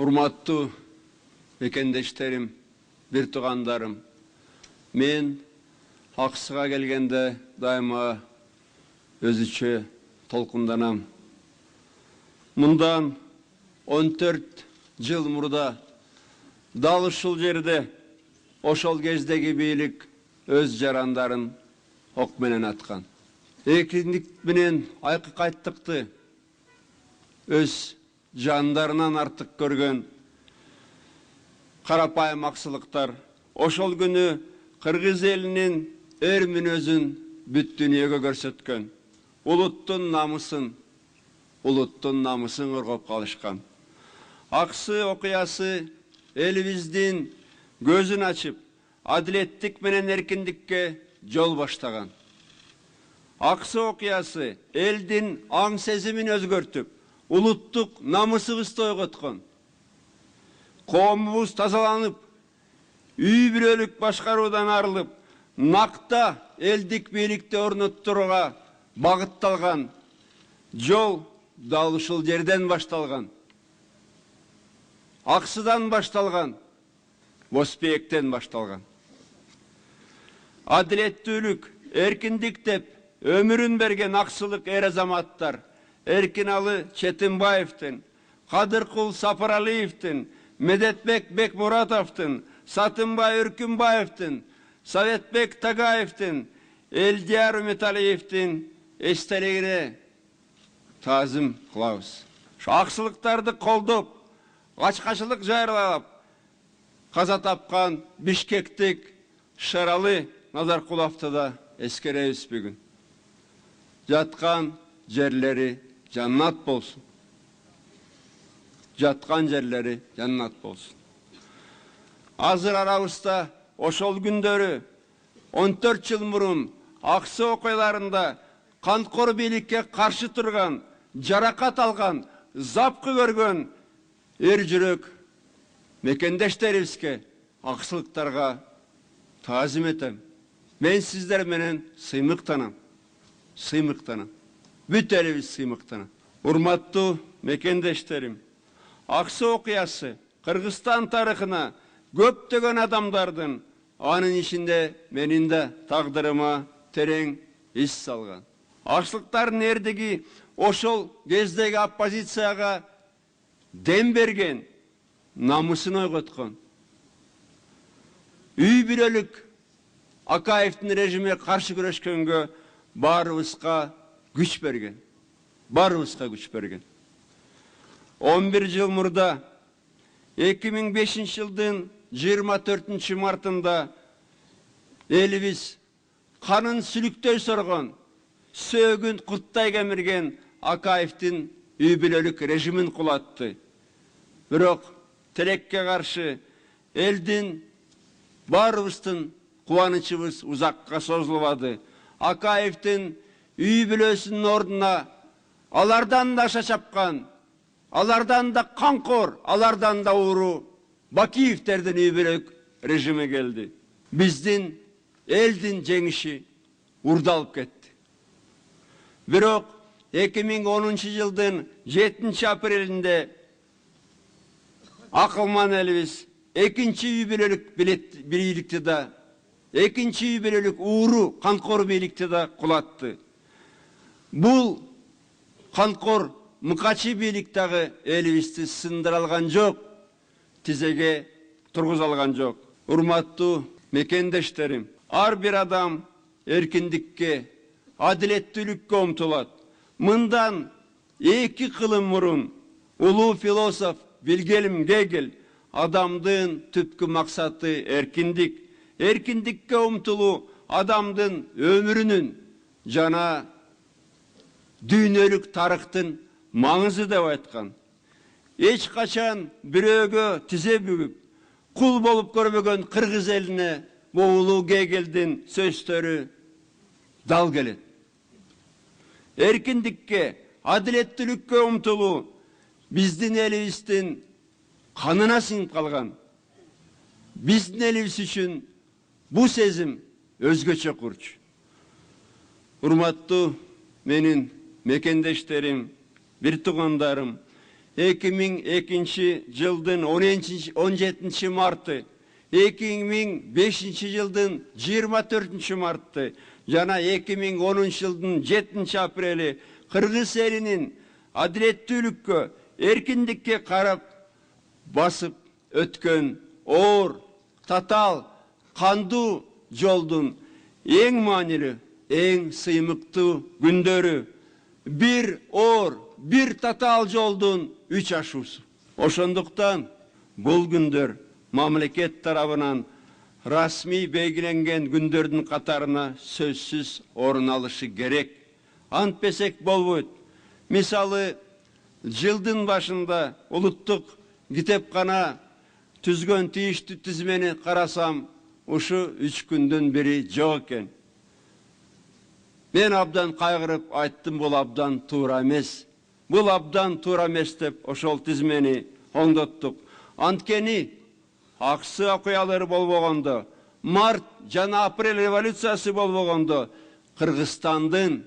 Урматтуу мекендештерим, бир туугандарым, мен аксыга келгенде дайыма өзүчө толкунданам. Мындан 14 жыл мурда дал ушул жерде ошол кездеги бийлик өз жарандарын ок менен аткан. Эркиндик менен айкыкайттыкты өз жандарынан артык көргөн карапайым аксылыктар ошол күнү кыргыз элинин өр мүнөзүн бүт дүйнөгө көрсөткөн. Улуттун намысын коргоп калышкан. Аксы окуясы элибиздин көзүн ачып, адилеттик менен эркиндикке жол баштаган. Аксы окуясы элдин аң сезимин өзгөртүп, улуттук намысыбызды ойготкон. Коомубуз тазаланып, үй бүлөлүк башкаруудан арылып, накта элдик бийликти орноттурууга багытталган жол дал ушул жерден башталган. Аксыдан башталган, Босбектен башталган. Адилеттүүлүк, эркиндик деп өмүрүн берген аксылык эр азаматтар Эркиналы Четимбаевдин, Кадыркул Сапаралиевдин, Медетбек Бекмуратовдун, Сатымбай Үркүнбаевдин, Советбек Тагаевдин, Элдияр Үмүталиевдин эстелигине таазим кылабыз. Аксылыктарды колдоп, ачкачылык жарыялап, каза тапкан бишкектик Шералы Назаркуловду да эскеребиз бүгүн. Жаткан жерлери жаннат болсун. Жаткан жерлери жаннат болсун. Азыр арабызда ошол күндөрү 14 жыл мурун аксы окуяларында канткор бийликке каршы турган, жаракат алган, запкы көргөн эр жүрөк мекендештерибизге, аксылыктарга таазим этем. Мен сиздер менен сыймыктанам. Бүт элибиз сыймыктанам. Урматтуу мекендештерим, аксы окуясы Кыргызстан тарыхына көптөгөн адамдардын, анын ичинде менин да тагдырыма терең из салган. Аксылыктардын эрдиги ошол кездеги оппозицияга дем берген, намысын ойготкон. Үй бүлөлүк Акаевдин режимине каршы күрөшкөнгө барыбызга күч берген. 11 жыл мурда 2005 жылдын 24 мартында элибиз канын сүлүктөй соргон, сөөгүн курттай кемирген Акаевдин үй бүлөлүк режимин кулатты. Бирок тилекке каршы элдин баарыбыздын кубанычыбыз узакка созулбады. Акаевдин үй бүлөсүнүн ордуна алардан да аша чапкан, алардан да канкор, алардан да ууру Бакиевдердин үй бүлөлүк режими келди. Биздин элдин жеңиши урдалып кетти. Бирок 2010 жылдын 7 апрелинде акылман элибиз экинчи үй бүлөлүк бийликти да, экинчи үй бүлөлүк ууру канкор бийликти да кулатты. Бул канкор мыкачы бийлик дагы элибизди сындыра алган жок, тизеге тургуза алган жок. Урматтуу мекендештерим, ар бир адам эркиндикке, адилеттүүлүккө умтулат. Мындан 2 кылым мурун улуу философ Вильгельм Гегель адамдын түпкү максаты эркиндик, эркиндикке умтулуу адамдын өмүрүнүн жана дүйнөлүк тарыхтын маңызы деп айткан. Эч качан бирөөгө тизе бүгүп, кул болуп көрбөгөн кыргыз элине улуу Гегельдин сөздөрү дал келет. Эркиндикке, адилеттүүлүккө умтулуу биздин элибиздин канына сиңип калган. Биздин элибиз үчүн бу сезим өзгөчө курч. Урматтуу менин мекендештерим, бир туугандарым, 2002 жылдын 17 марты, 2005 жылдын 24 марты, жана 2010 жылдын 7 апрели Кыргыз элинин адилеттүүлүккө, эркиндикке карап басып өткөн оор, татал, кандуу жолдун эң маанилүү, эң сыймыктуу күндөрү, бир оор, бир татал жолдун үч ашуусу. Ошондуктан бул күндөр мамлекет тарабынан расмий белгиленген күндөрдүн катарына сөзсүз орун алышы керек. Антпесек болбойт. Мисалы, жылдын башында улуттук китепкана түзгөн тийиштүү тизмени карасам, ушу 3 күндөн бири жок экен. Мен абдан кайгырып айттым, бул абдан туура эмес. Бул абдан туура эмес деп ошол тизмени оңдоттук. Анткени аксы окуялары болбогондо, март жана апрель революциясы болбогондо, Кыргызстандын,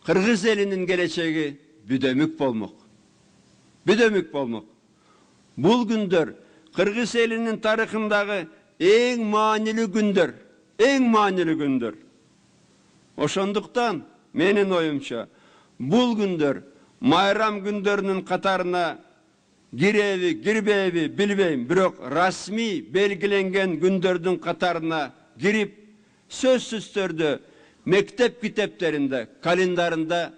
Кыргыз элинин келечеги бүдөмүк болмок. Бүдөмүк болмок. Бул күндөр Кыргыз элинин тарыхындагы эң маанилүү күндөр, эң маанилүү күндөр. Ошондуктан менин оюмча, бул күндөр майрам күндөрүнүн катарына киреби, кирбейби билбейм, бирок расмий белгиленген күндөрдүн катарына кирип, сөзсүз түрдө мектеп китептеринде, календарында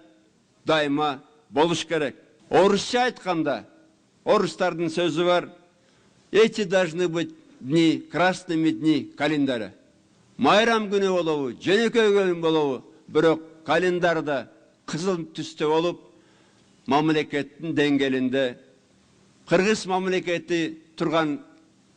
дайыма болуш керек. Орусча айтканда, орустардын сөзү бар: эти должны быть дни красными дни календаря. Майрам күнү болобу, жөнөкөй күн болобу, бирок календарда кызыл түстө болуп, мамлекеттин деңгээлинде, Кыргыз мамлекети турган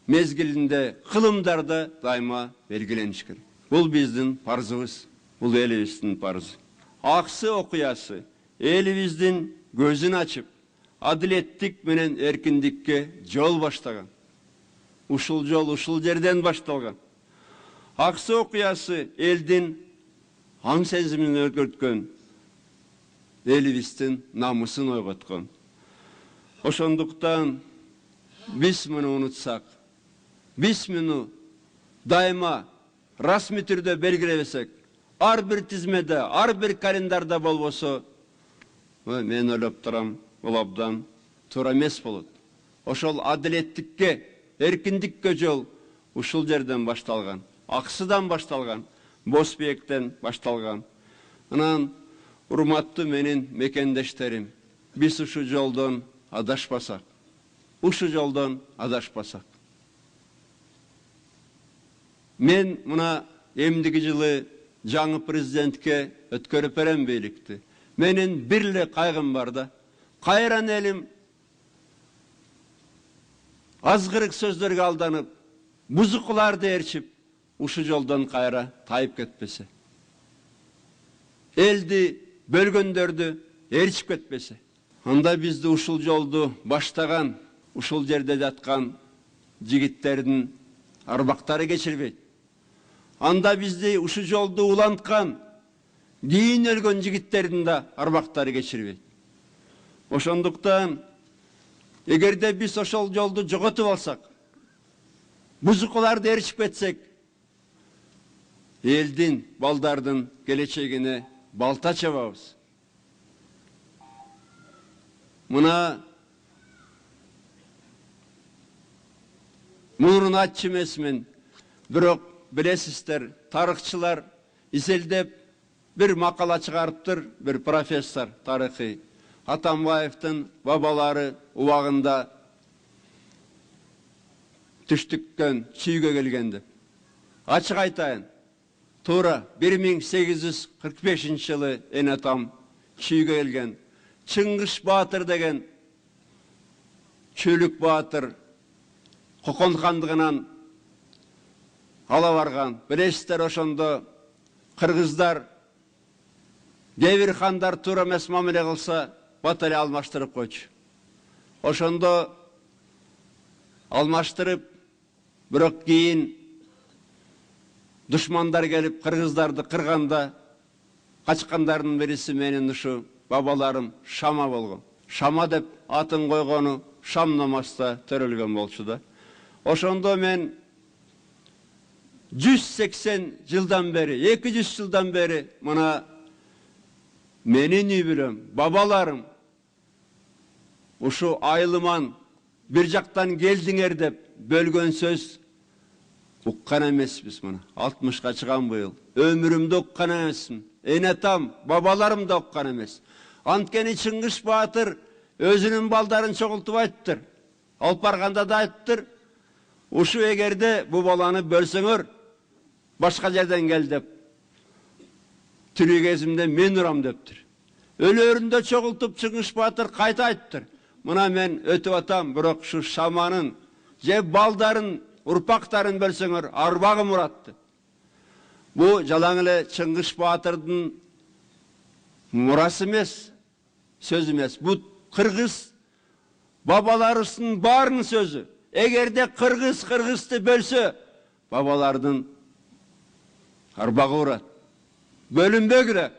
мезгилинде, кылымдарда дайыма белгилениш керек. Бул биздин парзыбыз, бул элибиздин парзы. Аксы окуясы элибиздин көзүн ачып, адилеттик менен эркиндикке жол баштаган. Ушул жол ушул жерден башталган. Аксы окуясы элдин аң сезимин өзгөрткөн, элибиздин намысын ойготкон. Ошондуктан биз муну унутсак, биз муну дайыма расмий түрдө белгилебесек, ар бир тизмеде, ар бир календарда болбосо, мен ойлоп турам, бул абдан туура эмес болот. Ошол адилеттикке, эркиндикке жол ушул жерден башталган, аксыдан башталган, Босбектен башталган. Анан, урматтуу менин мекендештерим, биз ушу жолдон адашпасак, ушу жолдон адашпасак. Мен мына эмдиги жылы жаңы президентке өткөрүп берем бийликти. Менин бир эле кайгым бар да. Кайран элим азгырык сөздөргө алданып, бузукуларды ээрчип, ушу жолдон кайра тайып кетпесе. Элди бөлгөндөрдү ээрчип кетпесе. Анда бизди ушул жолду баштаган, ушул жерде жаткан жигиттердин арбактары кечирбейт. Анда бизди ушу жолду уланткан, кийин өлгөн жигиттердин да арбактары кечирбейт. Ошондуктан, эгерде биз ошол жолду жоготуп алсак, бузукуларды ээрчип кетсек, элдин, балдардын келечегине балта чабабыз. Мына мурун атчы эмесмин, бирок билесиздер, тарыхчылар изилдеп бир макала чыгарыптыр, бир профессор тарыхый. Атамбаевдин бабалары убагында түштүккөн, чүйгө келген деп. Ачык айтайын, туура 1845 жылы эн атам чүйгө келген. Чыңгыш Баатыр деген чөлүк баатыр Кокон хандыгынан ала барган. Билесиздер, ошондо кыргыздар кээ бир хандар туура эмес мамиле кылса, бат эле алмаштырып койчу. Ошондо алмаштырып, бирок кийин душмандар келип кыргыздарды кырганда, качкандардын бириси менин ушу бабаларым Шама болгон. Шама деп атын койгону шам намазда төрөлгөн болчу да. Ошондо мен 180 жылдан бери, 200 жылдан бери мына менин үй бүлөм, бабаларым ушу айылыман бир жактан келдиңер деп бөлгөн сөз уккан эмеспиз. Мына 60ка чыгам быйыл. Өмүрүмдө уккан эмесмин. Энетам, бабаларым да уккан эмес. Анткени Чыңгыз Баатыр өзүнүн балдарын чогултуп айттыр. Алып барганда да айттыр. Ушу эгерде бу баланы бөлсөңөр, башка жерден кел деп. Тирүү кезимде мен урам дептир. Өлөрүндө чогултуп Чыңгыз Баатыр кайта айттыр. Мына мен өтүп атам, бирок шу шаманын же балдарын, урпактарын бөлсөңөр, арбагым уратты. Бу жалаң эле Чыңгыз Баатырдын мурасы эмес, сөз эмес. Бу кыргыз бабаларыбыздын баарынын сөзү. Эгерде кыргызды бөлсө, бабалардын арбагы урат. Бөлүнбөгүлө,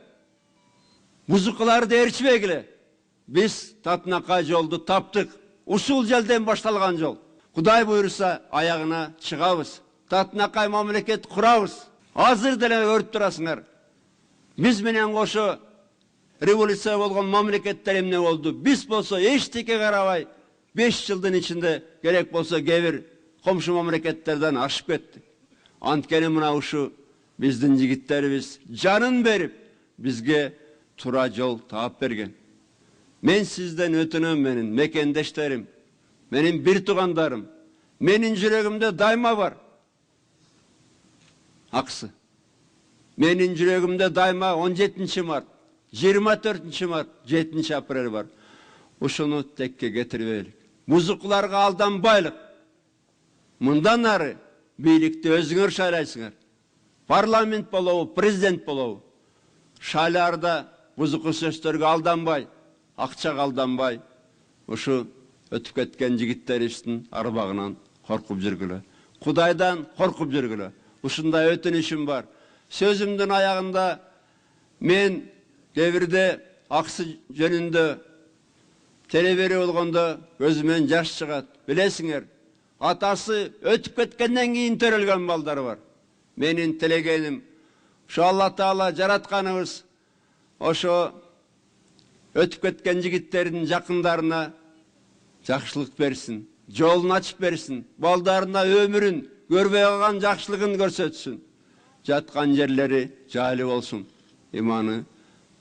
бузукуларды ээрчибегиле. Биз татынакай жолду таптык. Ушул жерден башталган жол. Кудай буйруса аягына чыгабыз. Татынакай мамлекет курабыз. Азыр деле көрүп турасыңар. Биз менен кошо революция болгон мамлекеттер эмне болду? Биз болсо эчтеке карабай 5 жылдын ичинде керек болсо кээ-бир комшу мамлекеттерден ашып кеттик. Анткени мына ушу биздин жигиттерибиз жанын берип бизге туура жол таап берген. Мен сизден өтүнөм, менин мекендештерим, менин бир туугандарым, менин жүрөгүмдө дайыма бар аксы. Менин жүрөгүмдө дайыма 17 март, 24 март, 7 апрель бар. Ушуну текке кетирбейлик. Бузукуларга алданбайлык. Мындан ары бийликти өзүңөр шайлайсыңар. Парламент болобу, президент болобу. Шайларда бузуку сөздөргө алданбай, акчага алданбай, ушу өтүп кеткен жигиттерибиздин арбагынан коркуп жүргүлө. Кудайдан коркуп жүргүлө. Ушундай өтүнүшүм бар. Сөзүмдүн аягында мен кээ-бирде аксы жөнүндө телебери болгондо көзүмөн жаш чыгат. Билесиңер, атасы өтүп кеткенден кийин төрөлгөн балдары бар. Менин телегеним ошо Алла Таала жаратканыбыз ошо өтүп кеткен жигиттердин жакындарына жакшылык берсин, жолун ачып берсин, балдарына өмүрүн көрбөй калган жакшылыгын көрсөтсүн. Жаткан жерлери жайлы болсун, иманы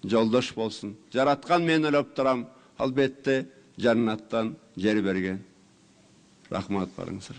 жолдош болсун. Жараткан мен ойлоп турам, албетте жаннаттан жер берген. Рахмат барыңыздар.